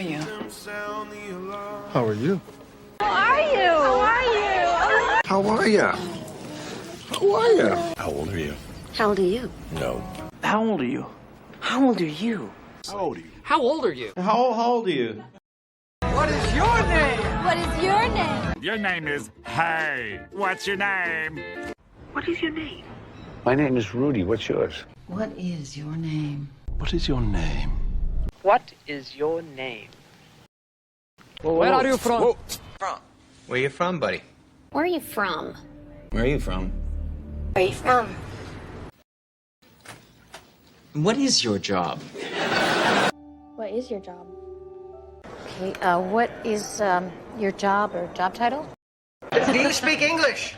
are you? How are you? How are you? How are you? How are ya? How are ya? How old are you? How old are you? No. How old are you? How old are you? How old are you? How old are you? How old are you? What is your name? Your name is Hey. What's your name? What is your name? My name is Rudy. What's yours? What is your name? What is your name? What is your name? Where are you from? Where you from, buddy? Where are you from? Where are you from? Where are you from? What is your job? What is your job? Okay, what is your job or job title? Do you speak English?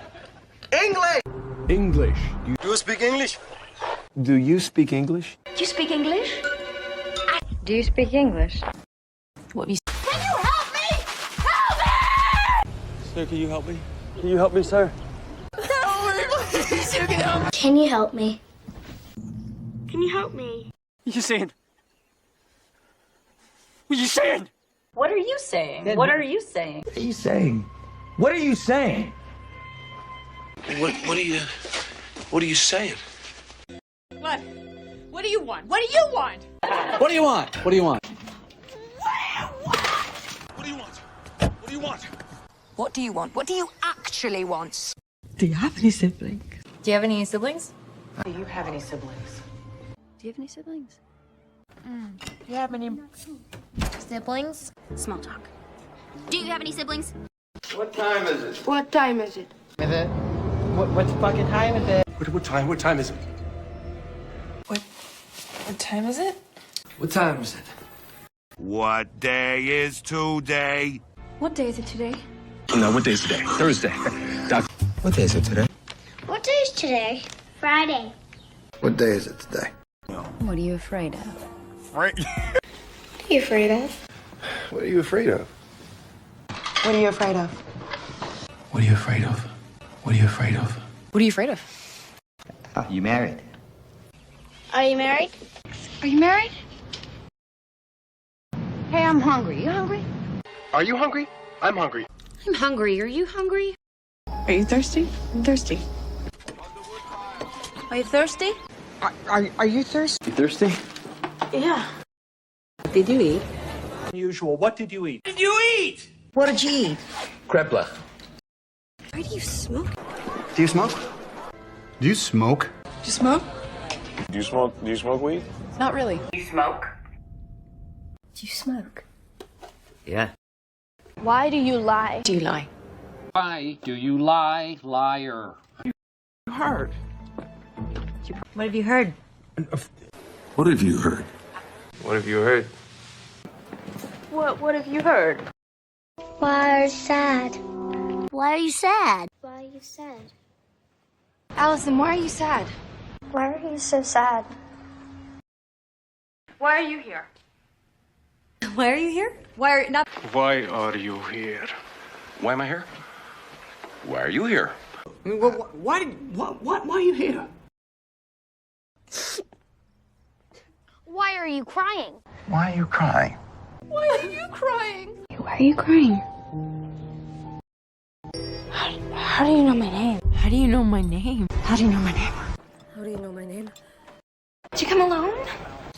English! English. Do you speak English? Do you speak English? Do you speak English? Do you speak English? What we Can you help me? Help me! Sir, can you help me? Can you help me, sir? Can you help me? Can you help me? What are you saying? What are you saying? What are you saying? What are you saying? What are you saying? What are you saying? What are you saying? What? What do you want? What do you want? What do you want? What do you want? What do you want? What do you want? What do you want? What do you actually want? Do you have any siblings? Do you have any siblings? Do you have any siblings? Do you have any siblings? Do you have any Siblings? Small talk. Do you have any siblings? What time is it? What time is it? What fucking time is it? What time? What time is it? What time is it? What time is it? What day is today? What day is it today? No, what day is today? Thursday. Doc. What day is it today? What day is today? Friday. What day is it today? What are you afraid of? Right. What are you afraid of? What are you afraid of? What are you afraid of? What are you afraid of? What are you afraid of? What are you afraid of? You married? Are you married? Are you married? Hey, I'm hungry. You hungry? Are you hungry? I'm hungry. I'm hungry. Are you hungry? Are you thirsty? I'm thirsty. Are you thirsty? Are you thirsty? You thirsty? Yeah. What did you eat? Unusual. What did you eat? What did you eat? Krepla. Why do you smoke? Do you smoke? Do you smoke? Did you smoke? Do you smoke weed? Not really. Do you smoke? Yeah. Why do you lie? Do you lie? Why do you lie, liar? Hard. What have you heard? What have you heard? What have you heard? What have you heard? Why are you sad? Why are you sad? Why are you sad? Allison, why are you sad? Why are you so sad? Why are you here? Why are you here? Why are not? Why are you here? Why am I here? Why are you here? Why are you here? Why are you crying? Why are you crying? Why are you crying? Why are you crying? How do you know my name? How do you know my name? How do you know my name? How do you know my name? Did you come alone?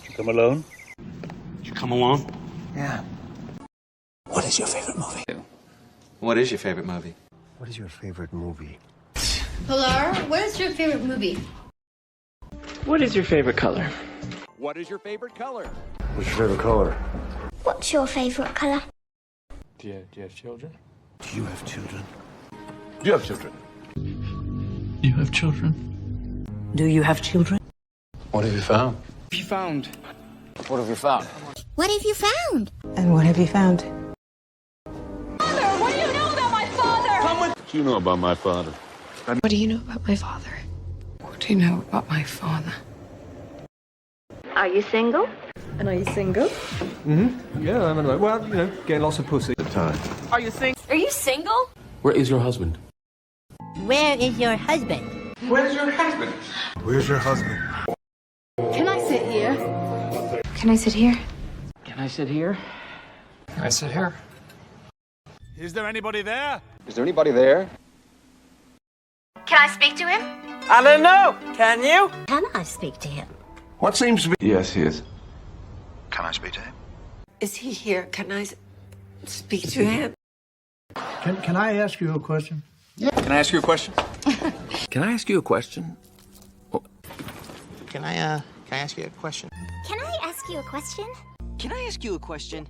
You come alone? You come alone? Yeah. What is your favorite movie? What is your favorite movie? What is your favorite movie? Hello? What is your favorite movie? What is your favorite color? What is your favorite color? What's your favorite color? What's your favorite color? Do you have children? Do you have children? Do you have children? You have children? Do you have children? What have you found? You found. What have you found? What have you found? And what have you found? What do you know about my father? What do you know about my father? What do you know about my father? What do you know about my father? Are you single? And are you single? Yeah, I'm in a way. Well, you know, getting lots of pussy. The time. Are you single? Where is your husband? Where is your husband? Where's your husband? Where's your husband? Can I sit here? Can I sit here? Can I sit here? Can I sit here? Is there anybody there? Is there anybody there? Can I speak to him? I don't know. Can you? Can I speak to him? What seems to be... Yes, he is. Can I speak to him? Is he here? Can I speak to him? Can I ask you a question? Can I ask you a question? Can I ask you a question? Can I ask you a question? Can I ask you a question? Can I ask you a question?